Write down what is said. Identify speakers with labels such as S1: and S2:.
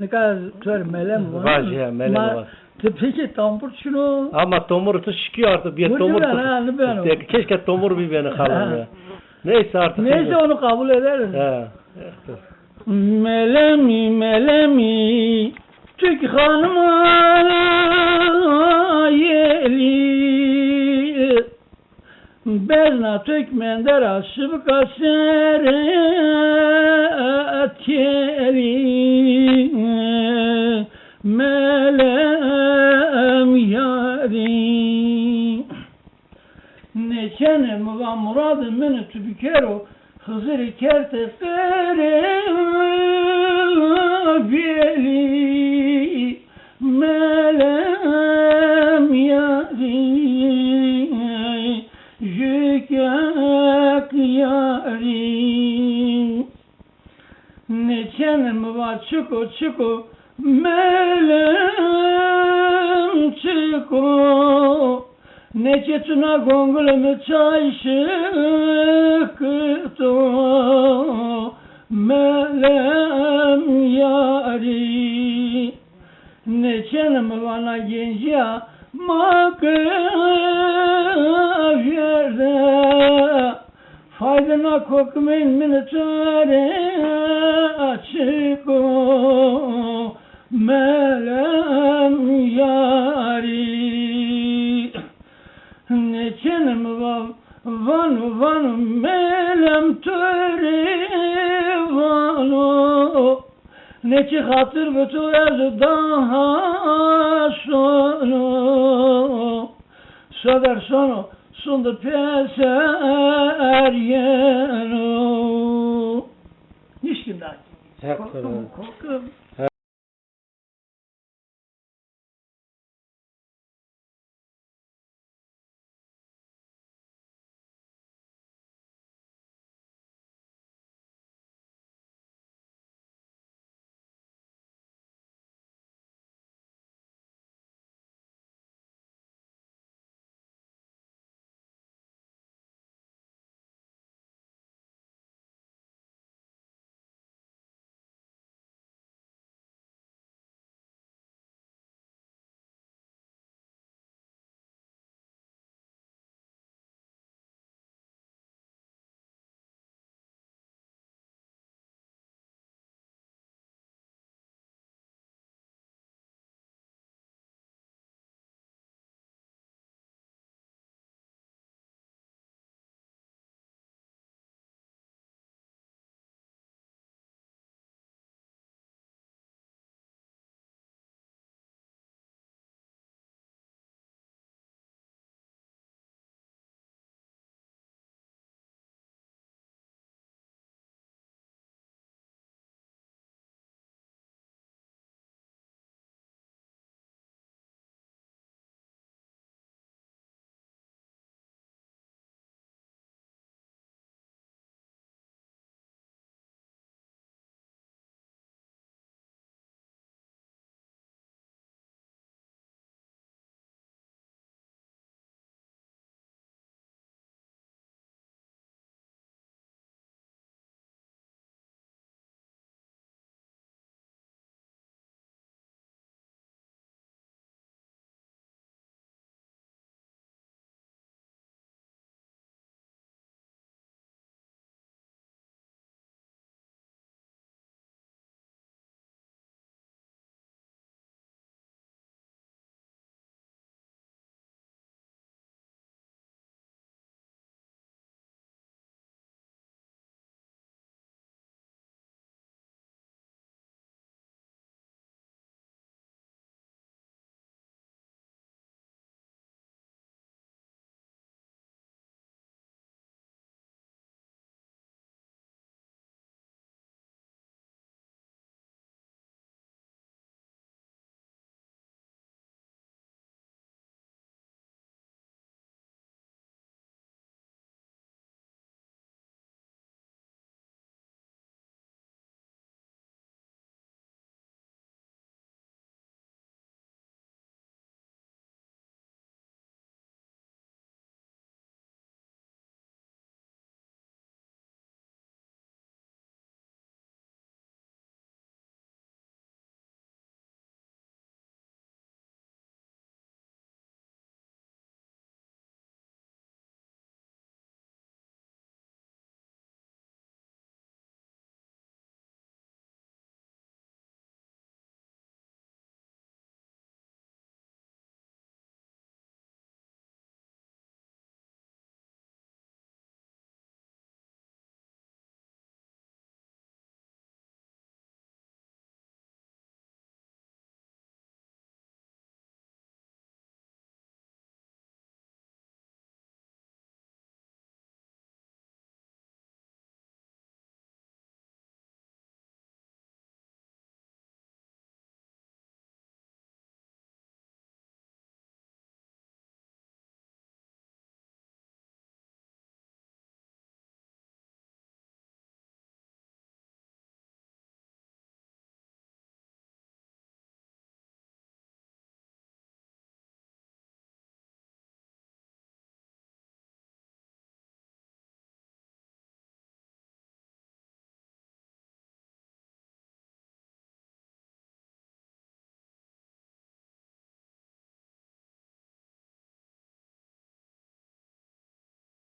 S1: Ne kadar tör melem var.
S2: Var ya, melem var.
S1: Peki tambur şunu.
S2: Ama tomur çıkıyor artık. Bir
S1: Bu
S2: tomur.
S1: ben.
S2: Keşke tomur bir beni kalan ya. Neyse artık.
S1: Neyse onu kabul ederiz.
S2: He.
S1: Melemi melemi Türk hanıma yeli Bezna Türk mender aşıp kaseret yeli Melem yari Neçenem ve muradım meni tübükero Hızır kerte beli melem yari jükek yari neçenim var çiko melem çiko Neçe tuna gongulümü çayşıktı melem yari Neçenim bana genca makaverde Faydına kokmayın minitare açıko melem yari Neçenim vanu melem töre vanu Neçe hatır bütün ez daha sonu Söder sonu sundu peser yenu Nişkin daha. Korkum.